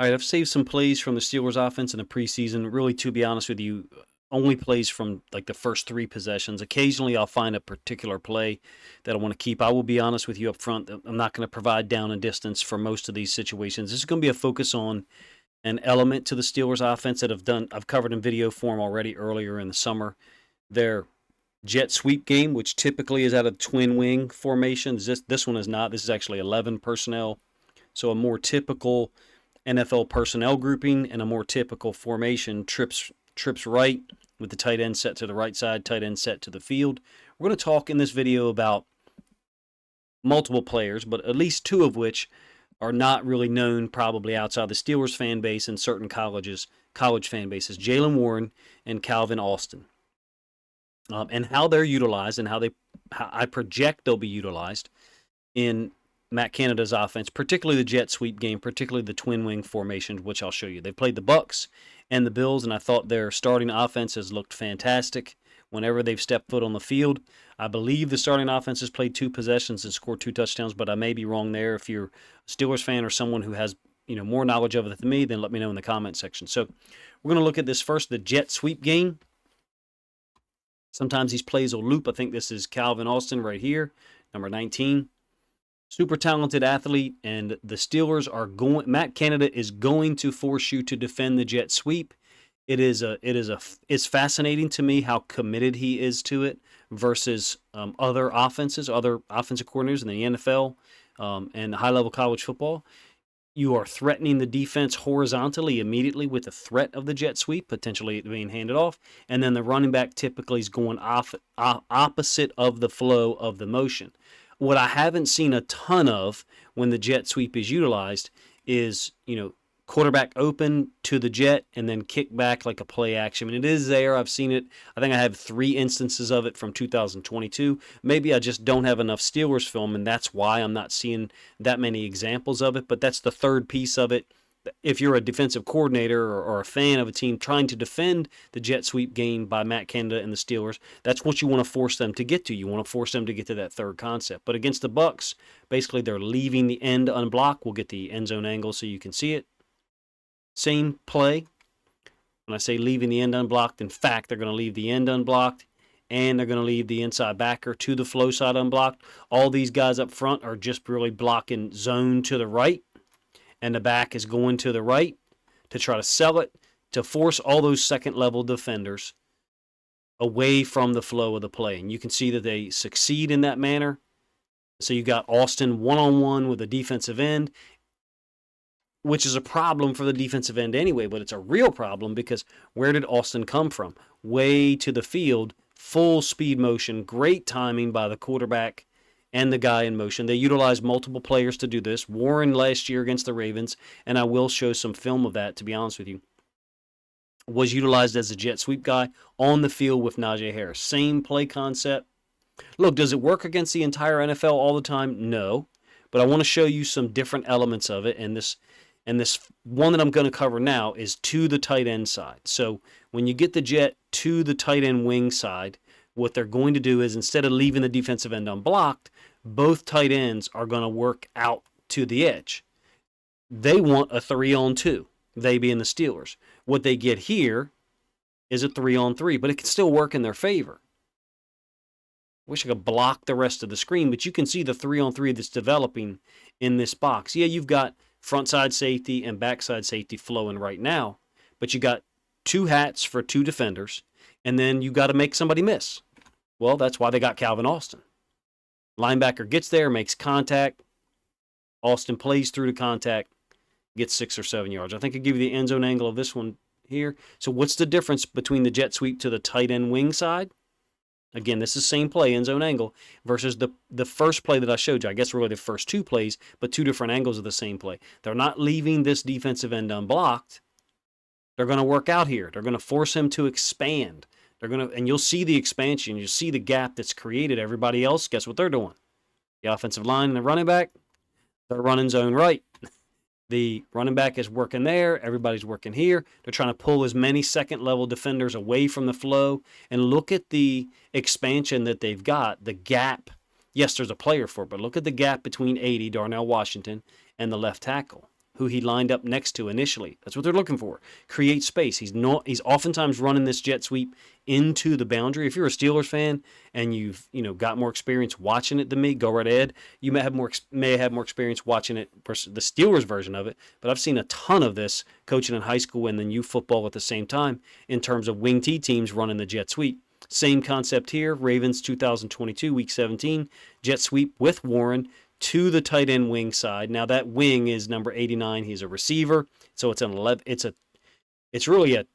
All right, I've saved some plays from the Steelers offense in the preseason. Really, to be honest with you, only plays from like the first 3 possessions. Occasionally, I'll find a particular play that I want to keep. I will be honest with you up front. I'm not going to provide down and distance for most of these situations. This is going to be a focus on an element to the Steelers offense that I've covered in video form already earlier in the summer. Their jet sweep game, which typically is out of twin wing formations. This one is not. This is actually 11 personnel. So a more typical NFL personnel grouping and a more typical formation, trips right with the tight end set to the right side, tight end set to the field. We're going to talk in this video about multiple players, but at least 2 of which are not really known probably outside the Steelers fan base and certain college fan bases, Jaylen Warren and Calvin Austin. And how they're utilized and how I project they'll be utilized in Matt Canada's offense, particularly the jet sweep game, particularly the twin wing formation, which I'll show you. They played the Bucs and the Bills, and I thought their starting offense has looked fantastic whenever they've stepped foot on the field. I believe the starting offense has played 2 possessions and scored 2 touchdowns, but I may be wrong there. If you're a Steelers fan or someone who has more knowledge of it than me, then let me know in the comment section. So we're going to look at this first, the jet sweep game. Sometimes these plays will loop. I think this is Calvin Austin right here, number 19. Super talented athlete, and the Steelers are going. Matt Canada is going to force you to defend the jet sweep. It's fascinating to me how committed he is to it versus other offensive coordinators in the NFL and high-level college football. You are threatening the defense horizontally immediately with the threat of the jet sweep, potentially being handed off, and then the running back typically is going opposite of the flow of the motion. What I haven't seen a ton of when the jet sweep is utilized is, quarterback open to the jet and then kick back like a play action. I mean, it is there. I've seen it. I think I have 3 instances of it from 2022. Maybe I just don't have enough Steelers film, and that's why I'm not seeing that many examples of it. But that's the third piece of it. If you're a defensive coordinator or a fan of a team trying to defend the jet sweep game by Matt Canada and the Steelers, that's what you want to force them to get to. You want to force them to get to that third concept. But against the Bucs, basically they're leaving the end unblocked. We'll get the end zone angle so you can see it. Same play. When I say leaving the end unblocked, in fact, they're going to leave the end unblocked, and they're going to leave the inside backer to the flow side unblocked. All these guys up front are just really blocking zone to the right, and the back is going to the right to try to sell it, to force all those second-level defenders away from the flow of the play. And you can see that they succeed in that manner. So you got Austin one-on-one with a defensive end, which is a problem for the defensive end anyway, but it's a real problem because where did Austin come from? Way to the field, full speed motion, great timing by the quarterback and the guy in motion. They utilize multiple players to do this. Warren last year against the Ravens, and I will show some film of that, to be honest with you, was utilized as a jet sweep guy on the field with Najee Harris. Same play concept. Look, does it work against the entire NFL all the time? No, but I want to show you some different elements of it, and this one that I'm going to cover now is to the tight end side. So when you get the jet to the tight end wing side, what they're going to do is instead of leaving the defensive end unblocked, both tight ends are going to work out to the edge. They want a 3-on-2, they being the Steelers. What they get here is a 3-on-3, but it can still work in their favor. Wish I could block the rest of the screen, but you can see the 3-on-3 that's developing in this box. Yeah, you've got front side safety and backside safety flowing right now, but you got 2 hats for 2 defenders, and then you got to make somebody miss. Well, that's why they got Calvin Austin. Linebacker gets there, makes contact. Austin plays through the contact, gets 6 or 7 yards. I think I'll give you the end zone angle of this one here. So what's the difference between the jet sweep to the tight end wing side? Again, this is the same play, end zone angle, versus the first play that I showed you. I guess really the first 2 plays, but 2 different angles of the same play. They're not leaving this defensive end unblocked. They're going to work out here. They're going to force him to expand. And you'll see the expansion. You'll see the gap that's created. Everybody else, guess what they're doing? The offensive line and the running back, they're running zone right. The running back is working there. Everybody's working here. They're trying to pull as many second-level defenders away from the flow. And look at the expansion that they've got, the gap. Yes, there's a player for it, but look at the gap between 80, Darnell Washington, and the left tackle. who he lined up next to initially. That's what they're looking for. Create space. He's oftentimes running this jet sweep into the boundary. If you're a Steelers fan and you've got more experience watching it than me, go right ahead. You may have more experience watching it versus the Steelers version of it. But I've seen a ton of this coaching in high school and then youth football at the same time in terms of wing T teams running the jet sweep. Same concept here. Ravens 2022 Week 17 jet sweep with Warren to the tight end wing side. Now that wing is number 89. He's a receiver, so it's an 11. It's really a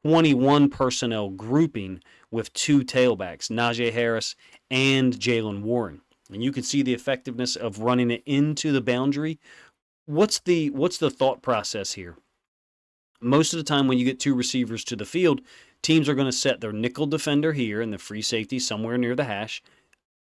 21 personnel grouping with two tailbacks, Najee Harris and Jaylen Warren. And you can see the effectiveness of running it into the boundary. What's the thought process here? Most of the time when you get two receivers to the field, teams are going to set their nickel defender here and the free safety somewhere near the hash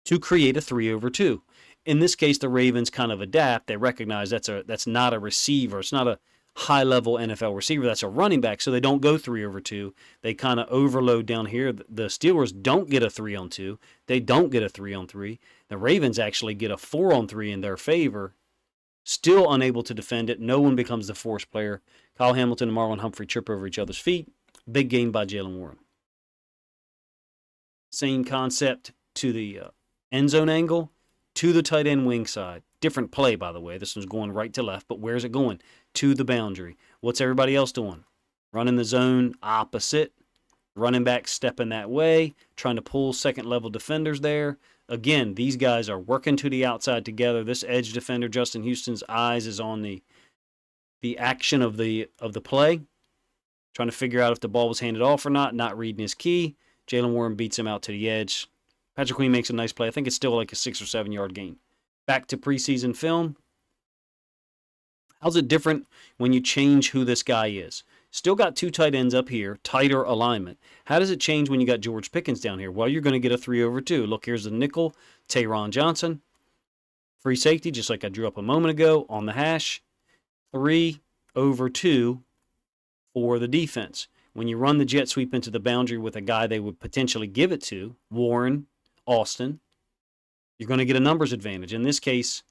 to create a 3-over-2. In this case, the Ravens kind of adapt. They recognize that's not a receiver. It's not a high-level NFL receiver. That's a running back, so they don't go 3-over-2. They kind of overload down here. The Steelers don't get a 3-on-2. They don't get a 3-on-3. The Ravens actually get a 4-on-3 in their favor. Still unable to defend it. No one becomes the force player. Kyle Hamilton and Marlon Humphrey trip over each other's feet. Big gain by Jaylen Warren. Same concept to the end zone angle. To the tight end wing side. Different play, by the way. This one's going right to left, but where's it going? To the boundary. What's everybody else doing? Running the zone opposite. Running back stepping that way. Trying to pull second-level defenders there. Again, these guys are working to the outside together. This edge defender, Justin Houston's eyes is on the action of the play. Trying to figure out if the ball was handed off or not reading his key. Jaylen Warren beats him out to the edge. Patrick Queen makes a nice play. I think it's still like a 6 or 7 yard gain. Back to preseason film. How's it different when you change who this guy is? Still got two tight ends up here, tighter alignment. How does it change when you got George Pickens down here? Well, you're going to get a 3-over-2. Look, here's the nickel, Taron Johnson. Free safety, just like I drew up a moment ago on the hash. 3-over-2 for the defense. When you run the jet sweep into the boundary with a guy they would potentially give it to, Warren, Austin, you're going to get a numbers advantage. In this case,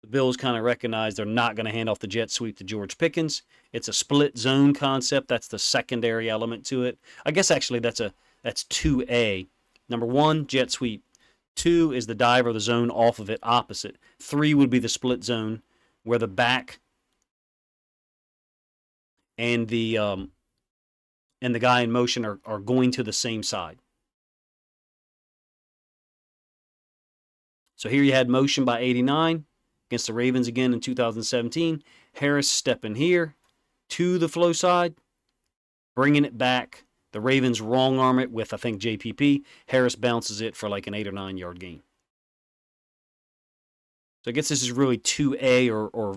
the Bills kind of recognize they're not going to hand off the jet sweep to George Pickens. It's a split zone concept. That's the secondary element to it. I guess actually that's 2A. Number 1, jet sweep. 2 is the dive or the zone off of it, opposite. 3 would be the split zone where the back and the guy in motion are going to the same side. So here you had motion by 89 against the Ravens again in 2017. Harris stepping here to the flow side, bringing it back. The Ravens wrong arm it with, I think, JPP. Harris bounces it for like an 8 or 9 yard gain. So I guess this is really 2A or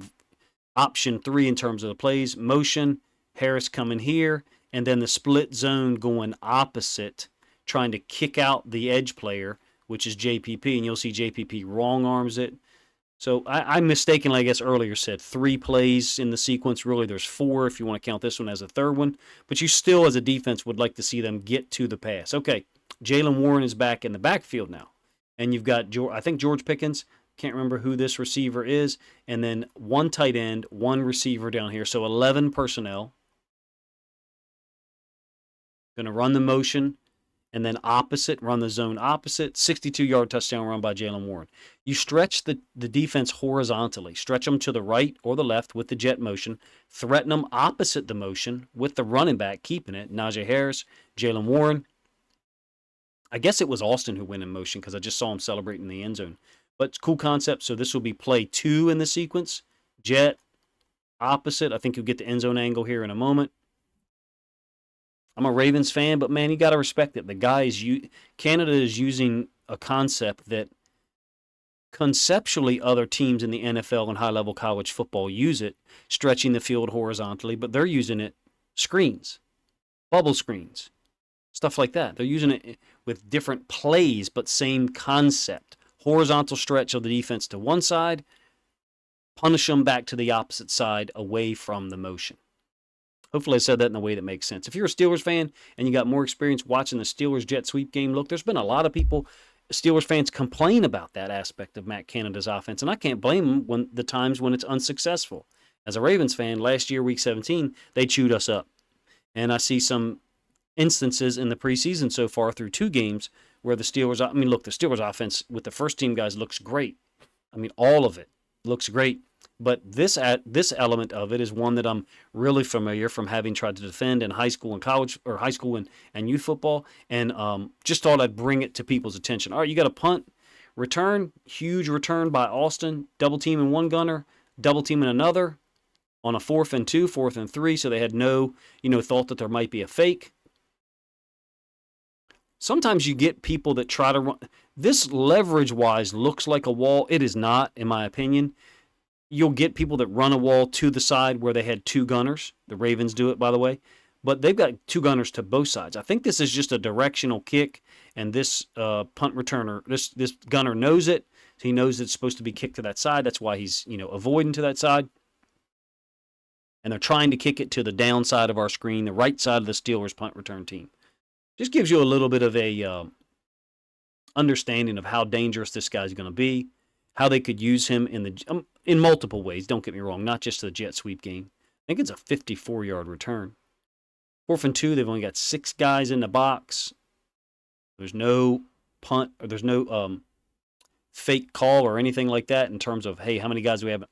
option 3 in terms of the plays. Motion, Harris coming here, and then the split zone going opposite, trying to kick out the edge player, which is JPP, and you'll see JPP wrong arms it. So I mistakenly, I guess, earlier said 3 plays in the sequence. Really, there's 4 if you want to count this one as a third one. But you still, as a defense, would like to see them get to the pass. Okay, Jaylen Warren is back in the backfield now. And you've got, I think, George Pickens. Can't remember who this receiver is. And then 1 tight end, 1 receiver down here. So 11 personnel. Going to run the motion. And then opposite, run the zone opposite. 62-yard touchdown run by Jaylen Warren. You stretch the defense horizontally. Stretch them to the right or the left with the jet motion. Threaten them opposite the motion with the running back keeping it. Najee Harris, Jaylen Warren. I guess it was Austin who went in motion because I just saw him celebrating in the end zone. But it's a cool concept. So this will be play 2 in the sequence. Jet, opposite. I think you'll get the end zone angle here in a moment. I'm a Ravens fan, but man, you got to respect it. The guy is Canada is using a concept that conceptually other teams in the NFL and high-level college football use it, stretching the field horizontally, but they're using it screens, bubble screens, stuff like that. They're using it with different plays, but same concept. Horizontal stretch of the defense to one side, punish them back to the opposite side away from the motion. Hopefully I said that in a way that makes sense. If you're a Steelers fan and you got more experience watching the Steelers jet sweep game, look, there's been a lot of people Steelers fans complain about that aspect of Matt Canada's offense, and I can't blame them when the times when it's unsuccessful. As a Ravens fan, last year, Week 17, they chewed us up. And I see some instances in the preseason so far through 2 games where the Steelers, I mean, look, the Steelers offense with the first team guys looks great. I mean, all of it looks great. But this element of it is one that I'm really familiar from having tried to defend in high school and college, or high school and youth football, and just thought I'd bring it to people's attention. All right, you got a punt return, huge return by Austin, double teaming one gunner, double teaming another on a 4th and 2, 4th and 3, so they had no, thought that there might be a fake. Sometimes you get people that try to run. This leverage-wise looks like a wall. It is not, in my opinion. You'll get people that run a wall to the side where they had 2 gunners. The Ravens do it, by the way. But they've got 2 gunners to both sides. I think this is just a directional kick, and this punt returner, this gunner knows it. So he knows it's supposed to be kicked to that side. That's why he's, avoiding to that side. And they're trying to kick it to the downside of our screen, the right side of the Steelers punt return team. Just gives you a little bit of a understanding of how dangerous this guy's going to be, how they could use him in multiple ways. Don't get me wrong, not just the jet sweep game. I think it's a 54-yard return. 4th and 2, they've only got 6 guys in the box. There's no punt, or there's no fake call or anything like that in terms of, hey, how many guys do we have?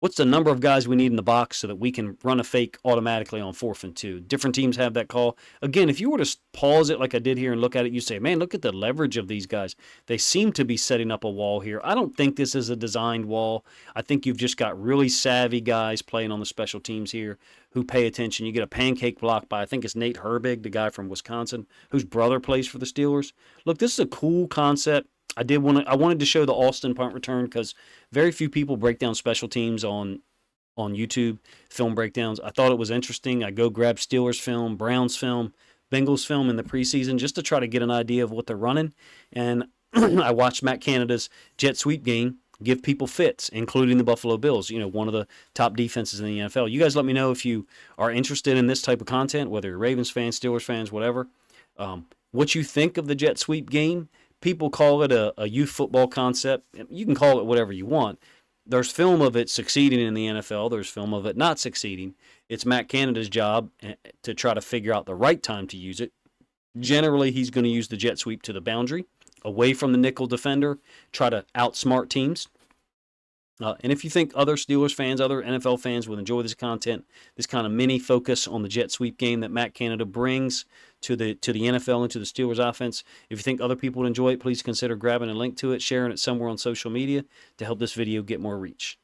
What's the number of guys we need in the box so that we can run a fake automatically on 4th and 2? Different teams have that call. Again, if you were to pause it like I did here and look at it, you say, man, look at the leverage of these guys. They seem to be setting up a wall here. I don't think this is a designed wall. I think you've just got really savvy guys playing on the special teams here who pay attention. You get a pancake block by, I think it's Nate Herbig, the guy from Wisconsin, whose brother plays for the Steelers. Look, this is a cool concept. I wanted to show the Austin punt return because very few people break down special teams on YouTube, film breakdowns. I thought it was interesting. I go grab Steelers film, Browns film, Bengals film in the preseason just to try to get an idea of what they're running. And I watched Matt Canada's jet sweep game give people fits, including the Buffalo Bills, one of the top defenses in the NFL. You guys let me know if you are interested in this type of content, whether you're Ravens fans, Steelers fans, whatever. What you think of the jet sweep game. People call it a youth football concept. You can call it whatever you want. There's film of it succeeding in the NFL. There's film of it not succeeding. It's Matt Canada's job to try to figure out the right time to use it. Generally, he's going to use the jet sweep to the boundary, away from the nickel defender, try to outsmart teams. And if you think other Steelers fans, other NFL fans would enjoy this content, this kind of mini focus on the jet sweep game that Matt Canada brings to the NFL and to the Steelers offense, if you think other people would enjoy it, please consider grabbing a link to it, sharing it somewhere on social media to help this video get more reach.